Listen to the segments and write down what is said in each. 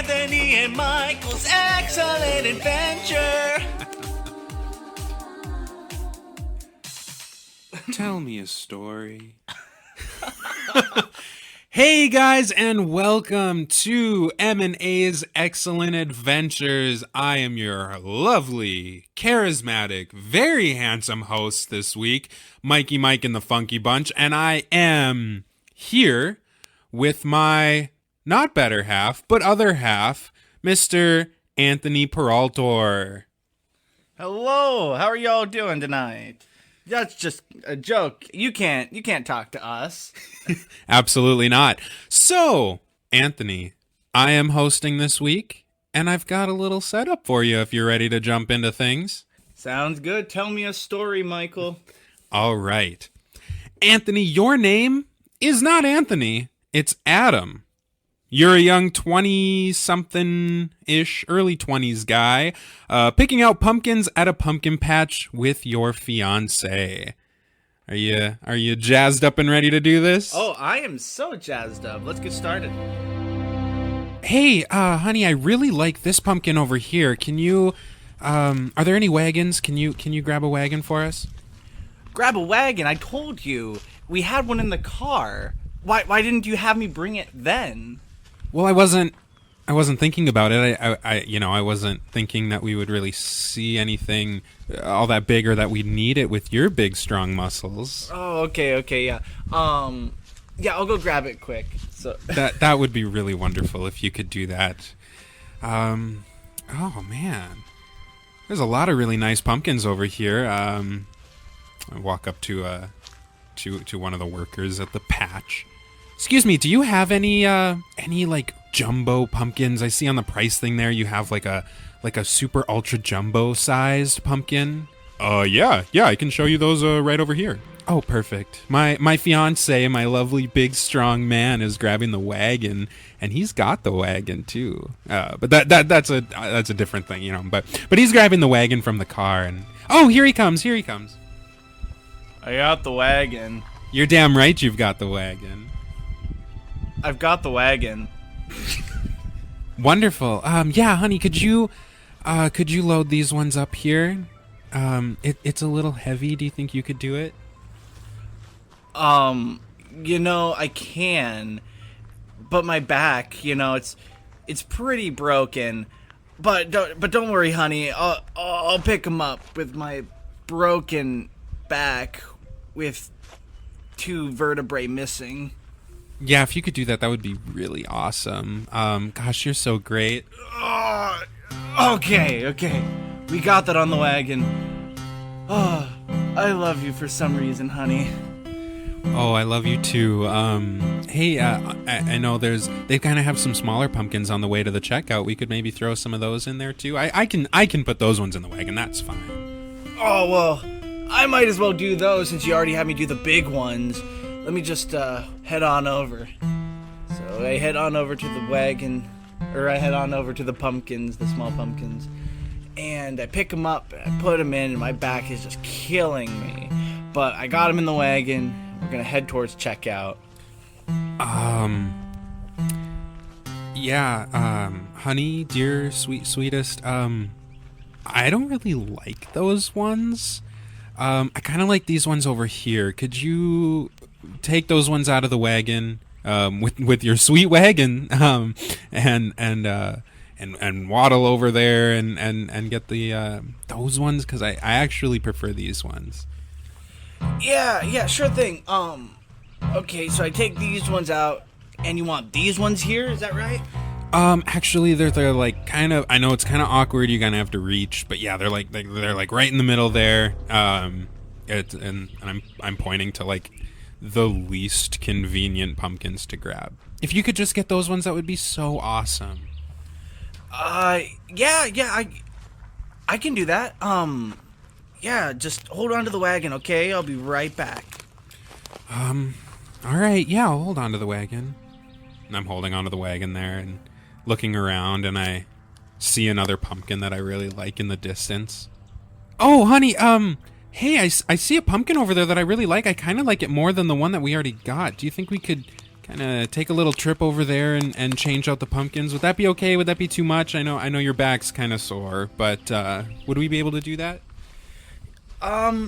Anthony and Michael's excellent adventure. Tell me a story. Hey guys, and welcome to M&A's Excellent Adventures. I am your lovely, charismatic, very handsome host this week, Mikey Mike and the Funky Bunch, and I am here with my not better half, but other half, Mr. Anthony Peraltor. Hello, how are y'all doing tonight? That's just a joke. You can't talk to us. Absolutely not. So, Anthony, I am hosting this week, and I've got a little setup for you if you're ready to jump into things. Sounds good. Tell me a story, Michael. All right. Anthony, your name is not Anthony. It's Adam. You're a young 20-something-ish, early 20s guy, picking out pumpkins at a pumpkin patch with your fiancé. Are you jazzed up and ready to do this? Oh, I am so jazzed up. Let's get started. Hey, honey, I really like this pumpkin over here. Can you, are there any wagons? Can you grab a wagon for us? Grab a wagon? I told you. We had one in the car. Why didn't you have me bring it then? Well, I wasn't thinking about it. I wasn't thinking that we would really see anything all that big or that we'd need it with your big, strong muscles. Oh, okay, yeah. Yeah, I'll go grab it quick. So that would be really wonderful if you could do that. Oh man, there's a lot of really nice pumpkins over here. I walk up to one of the workers at the patch. Excuse me, do you have any like jumbo pumpkins? I see on the price thing there you have like a super ultra jumbo sized pumpkin. Yeah, I can show you those right over here. Oh, perfect. My fiance, my lovely big strong man, is grabbing the wagon, and he's got the wagon too. But that's a different thing, you know. But he's grabbing the wagon from the car, and oh, here he comes. I got the wagon. You're damn right, you've got the wagon. I've got the wagon. Wonderful. Yeah, honey, could you load these ones up here? It's a little heavy. Do you think you could do it? I can, but my back, it's pretty broken. But don't worry, honey. I'll pick them up with my broken back with 2 vertebrae missing. Yeah, if you could do that, that would be really awesome. Gosh, you're so great. Okay. We got that on the wagon. Oh, I love you for some reason, honey. Oh, I love you too. Hey, I know they kind of have some smaller pumpkins on the way to the checkout. We could maybe throw some of those in there too. I can put those ones in the wagon. That's fine. Oh, well, I might as well do those since you already had me do the big ones. Let me just head on over. So I head on over to the wagon, or I head on over to the pumpkins, the small pumpkins, and I pick them up, and I put them in, and my back is just killing me. But I got them in the wagon. We're gonna head towards checkout. Honey, dear, sweetest, I don't really like those ones. I kind of like these ones over here. Could you take those ones out of the wagon, with your sweet wagon, and waddle over there and get the those ones, because I actually prefer these ones. Yeah, sure thing. Okay, so I take these ones out, and you want these ones here, is that right? Actually, they're like kind of. I know it's kind of awkward. You're gonna have to reach, but yeah, they're like right in the middle there. And I'm pointing to like the least convenient pumpkins to grab. If you could just get those ones, that would be so awesome. Yeah, I can do that. Yeah, just hold on to the wagon, okay? I'll be right back. All right, yeah, I'll hold on to the wagon. And I'm holding onto the wagon there and looking around, and I see another pumpkin that I really like in the distance. Oh, honey, hey, I see a pumpkin over there that I really like. I kind of like it more than the one that we already got. Do you think we could kind of take a little trip over there and change out the pumpkins. Would that be okay? Would that be too much? I know your back's kind of sore, but would we be able to do that? Yeah.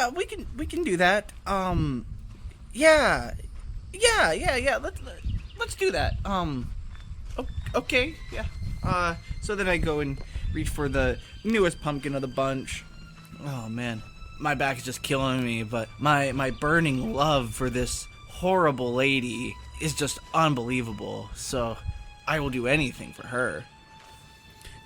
We can do that. Yeah. Let's do that. Okay. Yeah. So then I go and reach for the newest pumpkin of the bunch. Oh man, my back is just killing me, but my burning love for this horrible lady is just unbelievable. So I will do anything for her.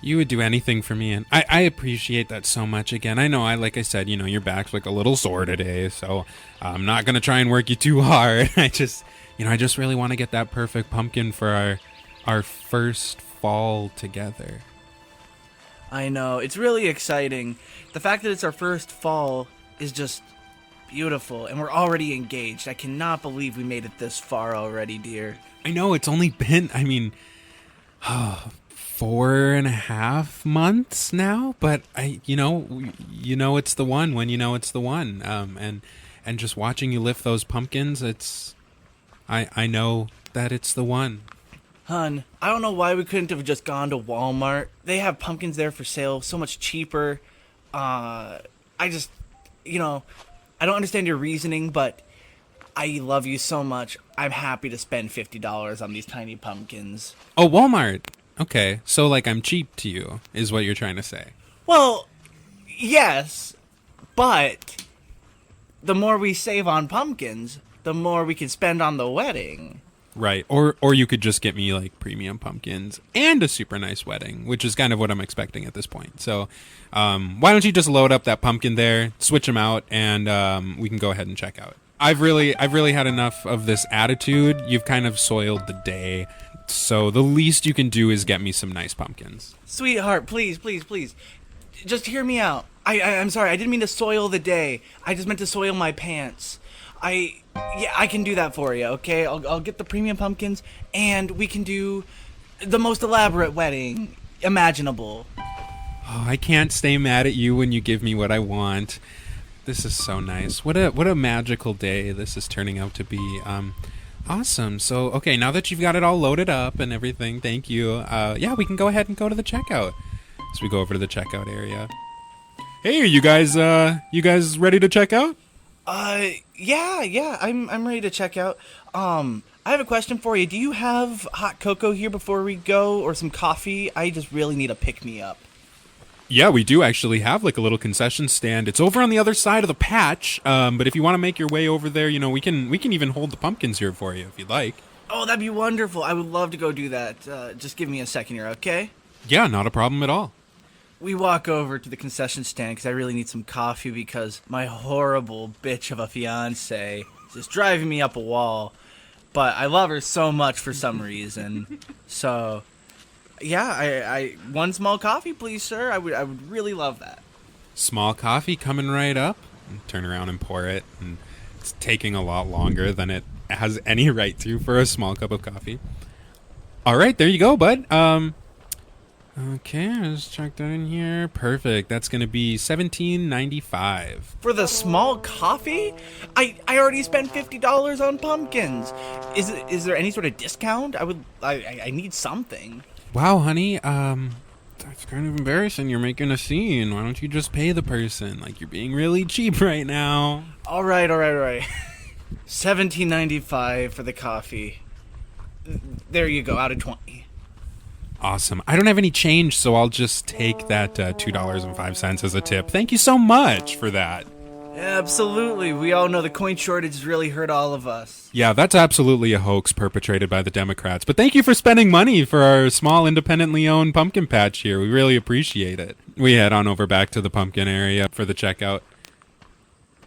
You would do anything for me, and I appreciate that so much. Again, I know, like I said, your back's like a little sore today, so I'm not gonna try and work you too hard. I just really want to get that perfect pumpkin for our first fall together. I know, it's really exciting. The fact that it's our first fall is just beautiful, and we're already engaged. I cannot believe we made it this far already, dear. I know, it's only been, 4.5 months now, but you know it's the one when you know it's the one. And just watching you lift those pumpkins, I know that it's the one. Hun, I don't know why we couldn't have just gone to Walmart. They have pumpkins there for sale, so much cheaper. I don't understand your reasoning, but I love you so much. I'm happy to spend $50 on these tiny pumpkins. Oh, Walmart. Okay, so I'm cheap to you, is what you're trying to say. Well, yes, but the more we save on pumpkins, the more we can spend on the wedding. Right, or you could just get me premium pumpkins and a super nice wedding, which is kind of what I'm expecting at this point. So, why don't you just load up that pumpkin there, switch them out, and we can go ahead and check out. I've really had enough of this attitude. You've kind of soiled the day, so the least you can do is get me some nice pumpkins. Sweetheart, please, just hear me out. I'm sorry, I didn't mean to soil the day. I just meant to soil my pants. I can do that for you, okay? I'll get the premium pumpkins, and we can do the most elaborate wedding imaginable. Oh, I can't stay mad at you when you give me what I want. This is so nice. What a magical day this is turning out to be. Awesome. So, okay, now that you've got it all loaded up and everything, thank you. We can go ahead and go to the checkout. So we go over to the checkout area. Hey, are you guys ready to check out? Yeah, I'm ready to check out. I have a question for you. Do you have hot cocoa here before we go, or some coffee? I just really need a pick-me-up. Yeah, we do actually have a little concession stand. It's over on the other side of the patch. But if you want to make your way over there, we can even hold the pumpkins here for you if you'd like. Oh, that'd be wonderful. I would love to go do that. Just give me a second here, okay? Yeah, not a problem at all. We walk over to the concession stand because I really need some coffee because my horrible bitch of a fiance is just driving me up a wall. But I love her so much for some reason. So, yeah, I one small coffee, please, sir. I would really love that. Small coffee coming right up. And turn around and pour it. And it's taking a lot longer than it has any right to for a small cup of coffee. All right, there you go, bud. Okay, let's check that in here. Perfect. That's going to be $17.95. For the small coffee? I already spent $50 on pumpkins. Is there any sort of discount? I need something. Wow, honey. That's kind of embarrassing. You're making a scene. Why don't you just pay the person? You're being really cheap right now. All right. $17.95 for the coffee. There you go, out of 20. Awesome. I don't have any change, so I'll just take that $2.05 as a tip. Thank you so much for that. Absolutely. We all know the coin shortage has really hurt all of us. Yeah, that's absolutely a hoax perpetrated by the Democrats. But thank you for spending money for our small, independently owned pumpkin patch here. We really appreciate it. We head on over back to the pumpkin area for the checkout.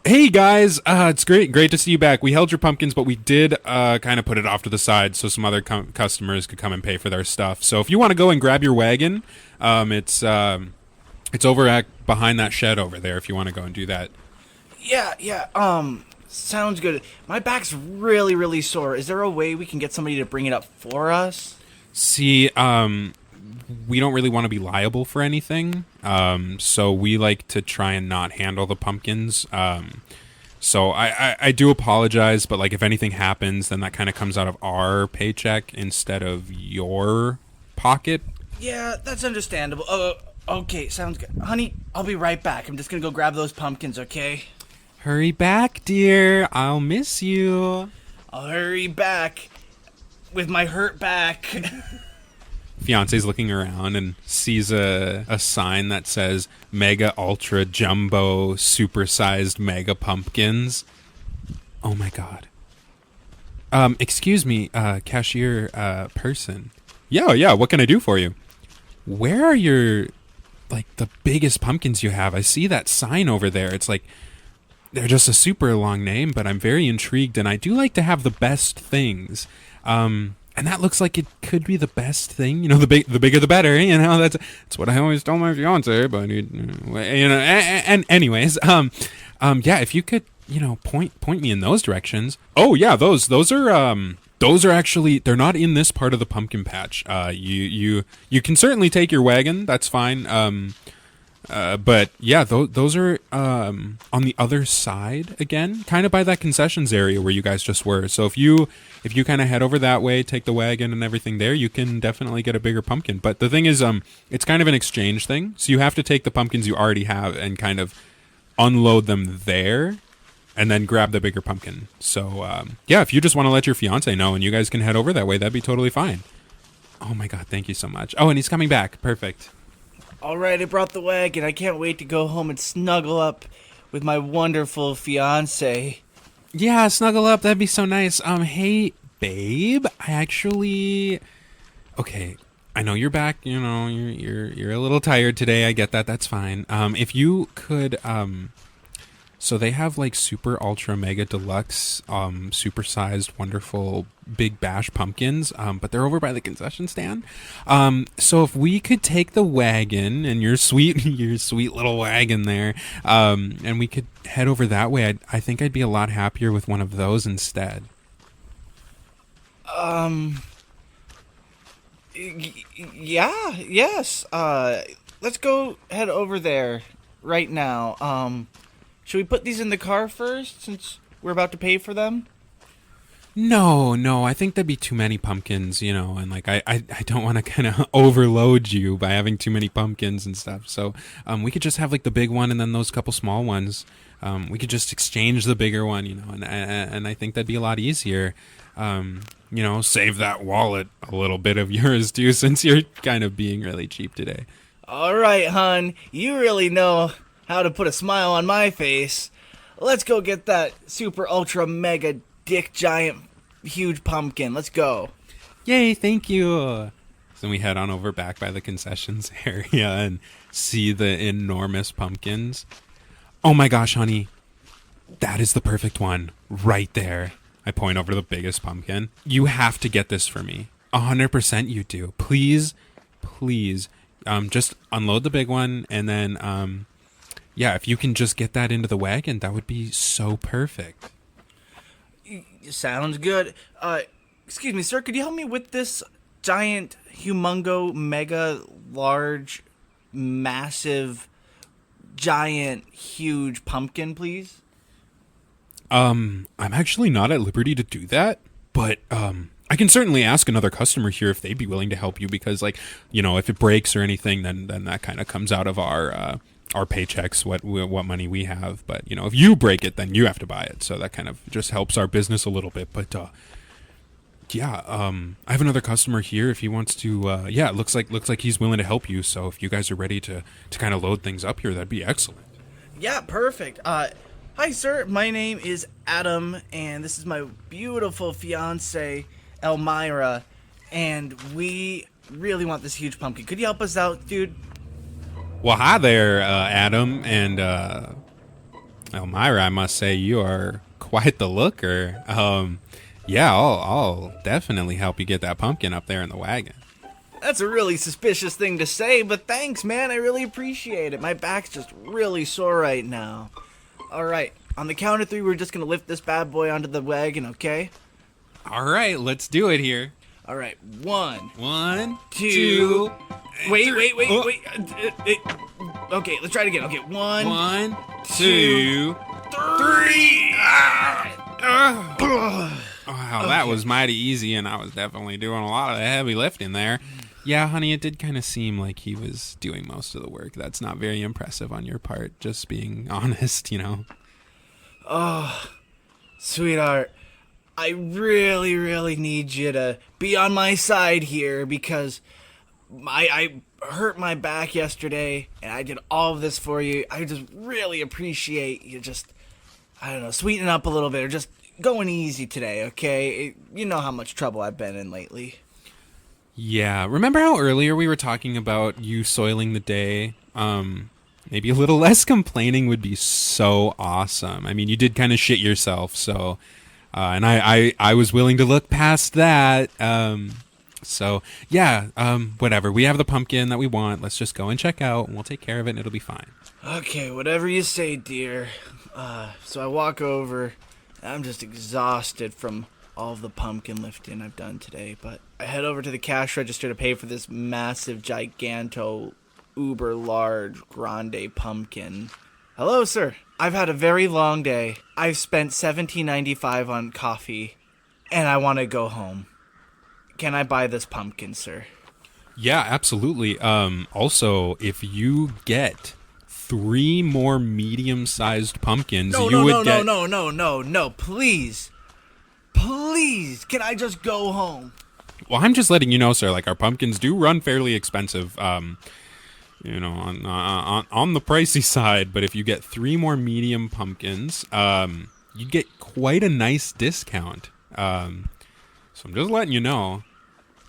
Hey guys, it's great to see you back. We held your pumpkins, but we did kind of put it off to the side so some other customers could come and pay for their stuff. So if you want to go and grab your wagon, it's over behind that shed over there. If you want to go and do that. Yeah. Sounds good. My back's really, really sore. Is there a way we can get somebody to bring it up for us? See, we don't really want to be liable for anything, so we like to try and not handle the pumpkins. So I do apologize, but like if anything happens, then that kind of comes out of our paycheck instead of your pocket. Yeah, that's understandable. Okay, sounds good. Honey, I'll be right back. I'm just gonna go grab those pumpkins, okay? Hurry back, dear. I'll miss you. I'll hurry back with my hurt back. Fiance's looking around and sees a sign that says Mega Ultra Jumbo Supersized Mega Pumpkins. Oh my god. Excuse me, cashier person. Yeah, what can I do for you? Where are your, like, the biggest pumpkins you have? I see that sign over there. It's like, they're just a super long name, but I'm very intrigued, and I do like to have the best things. And that looks like it could be the best thing. You know, the bigger the better. You know, that's what I always told my fiance. But you know, and anyways, yeah, if you could, you know, point me in those directions. Oh yeah, those are actually, they're not in this part of the pumpkin patch. You can certainly take your wagon. That's fine. But yeah, those are on the other side again, kind of by that concessions area where you guys just were. So if you kind of head over that way, take the wagon and everything there, you can definitely get a bigger pumpkin. But the thing is, it's kind of an exchange thing. So you have to take the pumpkins you already have and kind of unload them there, and then grab the bigger pumpkin. So yeah, if you just want to let your fiance know and you guys can head over that way, that'd be totally fine. Oh my god, thank you so much. Oh, and he's coming back. Perfect. Alright, I brought the wagon. I can't wait to go home and snuggle up with my wonderful fiance. Yeah, snuggle up. That'd be so nice. Hey, babe. I actually... Okay, I know you're back. You know, you're a little tired today. I get that. That's fine. If you could... So they have like super ultra mega deluxe supersized wonderful big bash pumpkins, but they're over by the concession stand. So if we could take the wagon and your sweet little wagon there, and we could head over that way, I think I'd be a lot happier with one of those instead. Yeah, yes. Let's go head over there right now. Should we put these in the car first, since we're about to pay for them? No, I think that'd be too many pumpkins, you know, and like I don't want to kind of overload you by having too many pumpkins and stuff. So we could just have like the big one and then those couple small ones. We could just exchange the bigger one, you know, and I think that'd be a lot easier. You know, save that wallet a little bit of yours too, since you're kind of being really cheap today. All right, hon, you really know how to put a smile on my face. Let's go get that super ultra mega dick giant huge pumpkin. Let's go. Yay, thank you. So we head on over back by the concessions area and see the enormous pumpkins. Oh my gosh, honey. That is the perfect one. Right there. I point over the biggest pumpkin. You have to get this for me. 100% you do. Please. Just unload the big one and then, yeah, if you can just get that into the wagon, that would be so perfect. Sounds good. Excuse me, sir, could you help me with this giant, humongo, mega, large, massive, giant, huge pumpkin, please? I'm actually not at liberty to do that, but, I can certainly ask another customer here if they'd be willing to help you because, like, you know, if it breaks or anything, then that kind of comes out of our paychecks, what money we have. But, you know, if you break it, then you have to buy it. So that kind of just helps our business a little bit. But, yeah, I have another customer here if he wants to, yeah, it looks like he's willing to help you. So if you guys are ready to kind of load things up here, that'd be excellent. Yeah, perfect. Hi, sir. My name is Adam, and this is my beautiful fiance, Elmira, and we really want this huge pumpkin. Could you help us out, dude? Well, hi there, Adam, and Elmira, I must say you are quite the looker. Yeah, I'll definitely help you get that pumpkin up there in the wagon. That's a really suspicious thing to say, but thanks, man. I really appreciate it. My back's just really sore right now. All right, on the count of 3, we're just going to lift this bad boy onto the wagon, okay? All right, let's do it here. All right, 1, 2. Wait. Okay, let's try it again. Okay, 1, 2, 3. Wow, that was mighty easy, and I was definitely doing a lot of the heavy lifting there. Yeah, honey, it did kind of seem like he was doing most of the work. That's not very impressive on your part, just being honest, Oh, sweetheart, I really, really need you to be on my side here because I hurt my back yesterday and I did all of this for you. I just really appreciate you just, I don't know, sweetening up a little bit or just going easy today, okay? You know how much trouble I've been in lately. Yeah, remember how earlier we were talking about you soiling the day? Maybe a little less complaining would be so awesome. I mean, you did kind of shit yourself, so... and I was willing to look past that. Whatever. We have the pumpkin that we want. Let's just go and check out, and we'll take care of it, and it'll be fine. Okay, whatever you say, dear. So I walk over. I'm just exhausted from all of the pumpkin lifting I've done today, but I head over to the cash register to pay for this massive, giganto, uber large, grande pumpkin. Hello, sir. I've had a very long day. I've spent $17.95 on coffee, and I want to go home. Can I buy this pumpkin, sir? Yeah, absolutely. Also, if you get 3 more medium-sized pumpkins, No, please. Please, can I just go home? Well, I'm just letting you know, sir, like, our pumpkins do run fairly expensive, on the pricey side, but if you get 3 more medium pumpkins, you get quite a nice discount. So I'm just letting you know.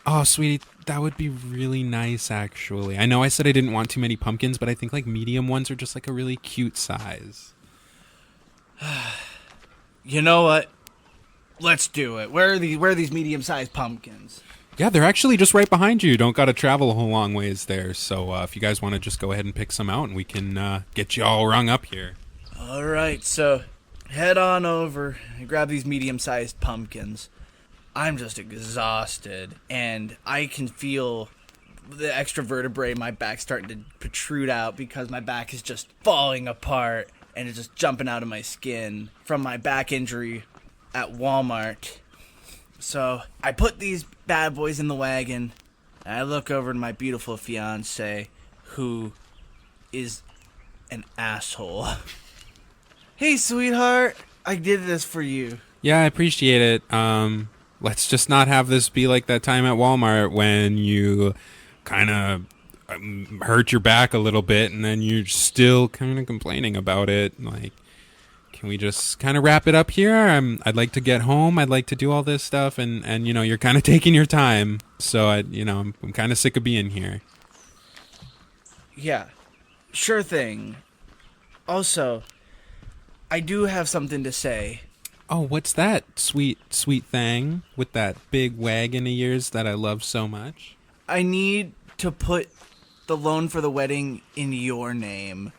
Oh, sweetie, that would be really nice, actually. I know I said I didn't want too many pumpkins, but I think, like, medium ones are just, like, a really cute size. You know what? Let's do it. Where are these medium-sized pumpkins? Yeah, they're actually just right behind you. You don't got to travel a whole long ways there. So if you guys want to just go ahead and pick some out, and we can get you all rung up here. All right, so head on over and grab these medium-sized pumpkins. I'm just exhausted, and I can feel the extra vertebrae in my back starting to protrude out because my back is just falling apart, and it's just jumping out of my skin from my back injury at Walmart. So I put these bad boys in the wagon, and I look over to my beautiful fiance, who is an asshole. Hey, sweetheart, I did this for you. Yeah, I appreciate it. Let's just not have this be like that time at Walmart when you kind of hurt your back a little bit, and then you're still kind of complaining about it. Like, can we just kind of wrap it up here? I'd like to get home. I'd like to do all this stuff, and you're kind of taking your time. So I'm kind of sick of being here. Yeah, sure thing. Also, I do have something to say. Oh, what's that sweet thing with that big wagon of yours that I love so much? I need to put the loan for the wedding in your name.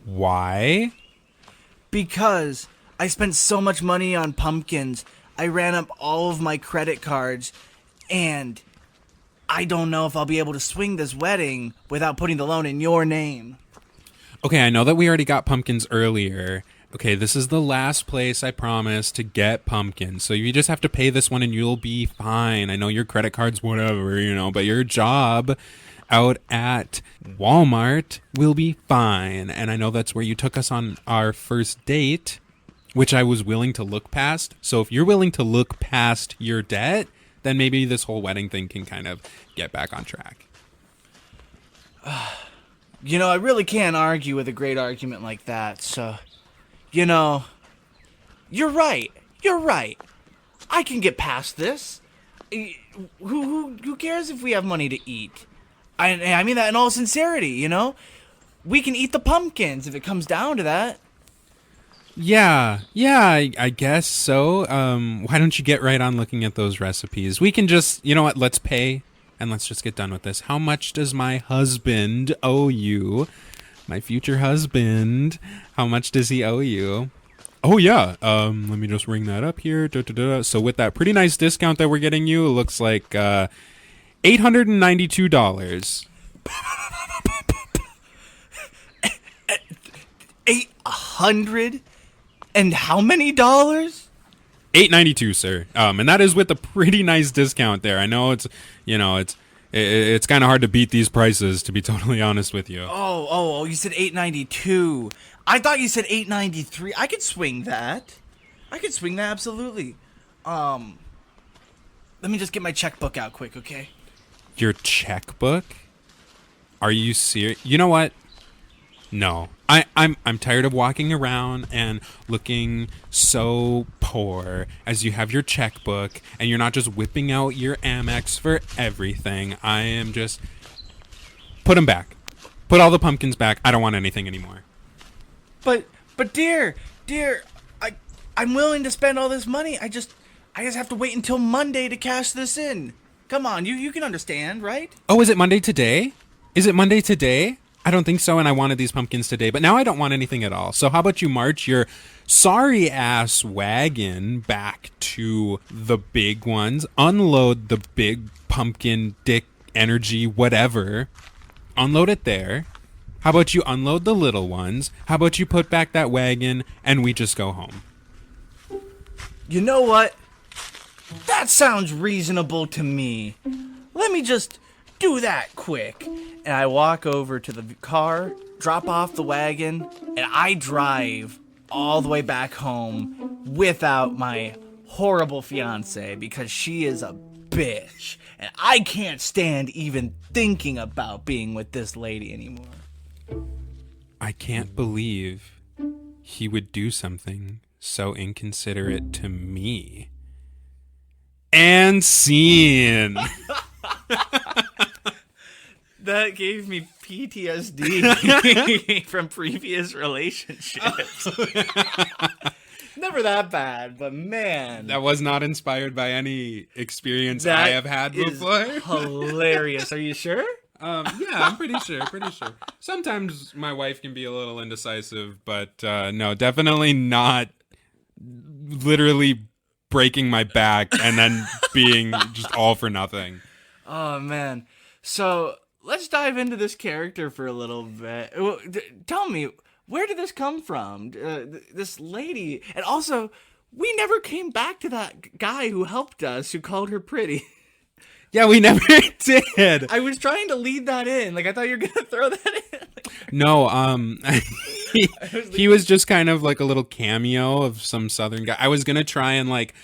Why? Because I spent so much money on pumpkins. I ran up all of my credit cards, and I don't know if I'll be able to swing this wedding without putting the loan in your name. Okay, I know that we already got pumpkins earlier. Okay, this is the last place, I promise, to get pumpkins. So you just have to pay this one and you'll be fine. I know your credit card's whatever, but your job out at Walmart will be fine. And I know that's where you took us on our first date, which I was willing to look past. So if you're willing to look past your debt, then maybe this whole wedding thing can kind of get back on track. I really can't argue with a great argument like that, so... you're right. I can get past this. Who cares if we have money to eat? I mean that in all sincerity, We can eat the pumpkins if it comes down to that. Yeah, I guess so. Why don't you get right on looking at those recipes? We can just, let's pay and let's just get done with this. How much does my husband owe you? My future husband, how much does he owe you? Oh, yeah. Let me just ring that up here. So with that pretty nice discount that we're getting you, it looks like $892. $800 and how many dollars? $8.92, sir. And that is with a pretty nice discount there. I know it's kind of hard to beat these prices, to be totally honest with you. Oh, you said $8.92. I thought you said $8.93. I could swing that. Absolutely. Let me just get my checkbook out quick, okay? Your checkbook? Are you serious? You know what? No. I'm tired of walking around and looking so poor as you have your checkbook and you're not just whipping out your Amex for everything. I am just... Put them back. Put all the pumpkins back. I don't want anything anymore. But dear, I'm willing to spend all this money. I just have to wait until Monday to cash this in. Come on, you can understand, right? Oh, is it Monday today? I don't think so, and I wanted these pumpkins today, but now I don't want anything at all. So how about you march your sorry-ass wagon back to the big ones, unload the big pumpkin, dick, energy, whatever, unload it there. How about you unload the little ones? How about you put back that wagon, and we just go home? You know what? That sounds reasonable to me. Let me just do that quick. And I walk over to the car, drop off the wagon, and I drive all the way back home without my horrible fiance because she is a bitch. And I can't stand even thinking about being with this lady anymore. I can't believe he would do something so inconsiderate to me. And scene. That gave me PTSD from previous relationships. Never that bad, but man. That was not inspired by any experience I have had before. Hilarious. Are you sure? Yeah, I'm pretty sure. Sometimes my wife can be a little indecisive, but no, definitely not literally breaking my back and then being just all for nothing. Oh, man. So let's dive into this character for a little bit. Tell me, where did this come from? This lady. And also, we never came back to that guy who helped us, who called her pretty. Yeah, we never did. I was trying to lead that in. Like, I thought you were going to throw that in. No, he was just kind of like a little cameo of some southern guy. I was going to try and like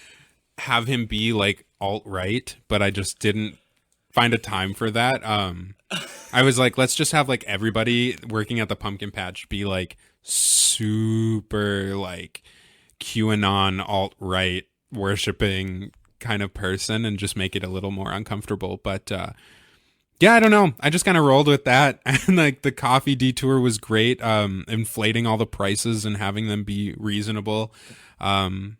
have him be like alt-right, but I just didn't find a time for that. I was like, let's just have like everybody working at the pumpkin patch be like super like QAnon alt-right worshiping kind of person and just make it a little more uncomfortable. But yeah, I don't know. I just kind of rolled with that. And like the coffee detour was great. Inflating all the prices and having them be reasonable. I'm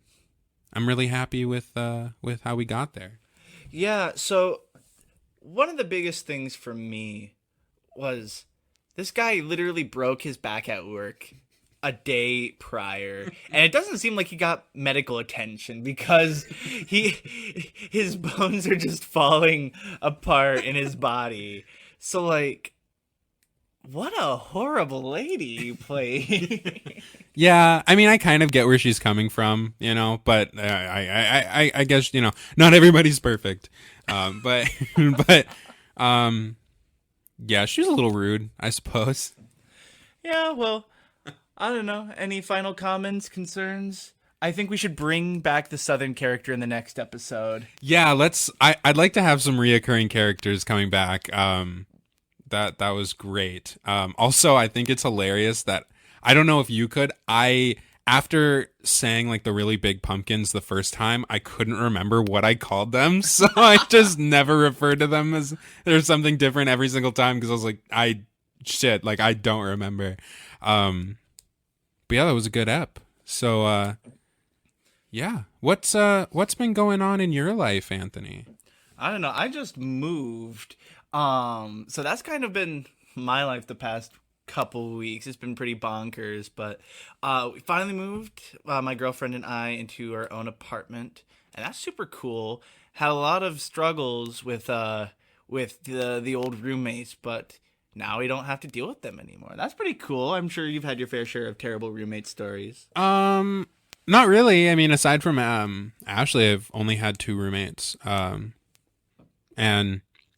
really happy with how we got there. Yeah, so one of the biggest things for me was this guy literally broke his back at work a day prior, and it doesn't seem like he got medical attention because his bones are just falling apart in his body. So like, what a horrible lady you play. Yeah, I mean, I kind of get where she's coming from, you know, but I guess, you know, not everybody's perfect. But yeah, she's a little rude, I suppose. Yeah, well, I don't know. Any final comments, concerns? I think we should bring back the Southern character in the next episode. Yeah, I'd like to have some reoccurring characters coming back. That was great. Also, I think it's hilarious that I don't know if you could. After saying like the really big pumpkins the first time, I couldn't remember what I called them, so I just never referred to them as there's something different every single time because I was like, I don't remember. But yeah, that was a good ep. So yeah, what's been going on in your life, Anthony? I don't know. I just moved. So that's kind of been my life the past couple weeks. It's been pretty bonkers, but we finally moved, my girlfriend and I, into our own apartment, and that's super cool. Had a lot of struggles with the old roommates, but now we don't have to deal with them anymore. That's pretty cool. I'm sure you've had your fair share of terrible roommate stories. Not really. I mean, aside from Ashley, I've only had 2 roommates. And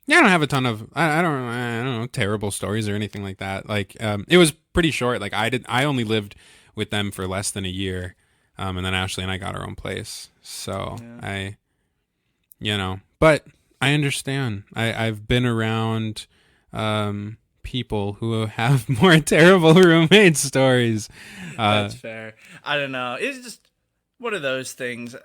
yeah, I don't have a ton of I don't know, terrible stories or anything like that. Like it was pretty short. Like I only lived with them for less than a year. And then Ashley and I got our own place. So but I understand. I've been around people who have more terrible roommate stories. That's fair. I don't know. It's just one of those things.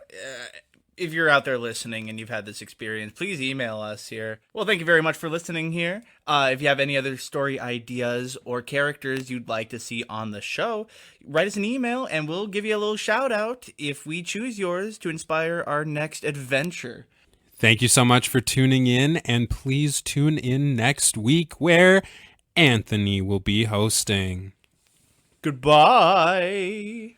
If you're out there listening and you've had this experience, please email us here. Well, thank you very much for listening here. If you have any other story ideas or characters you'd like to see on the show, write us an email and we'll give you a little shout out if we choose yours to inspire our next adventure. Thank you so much for tuning in, and please tune in next week where Anthony will be hosting. Goodbye.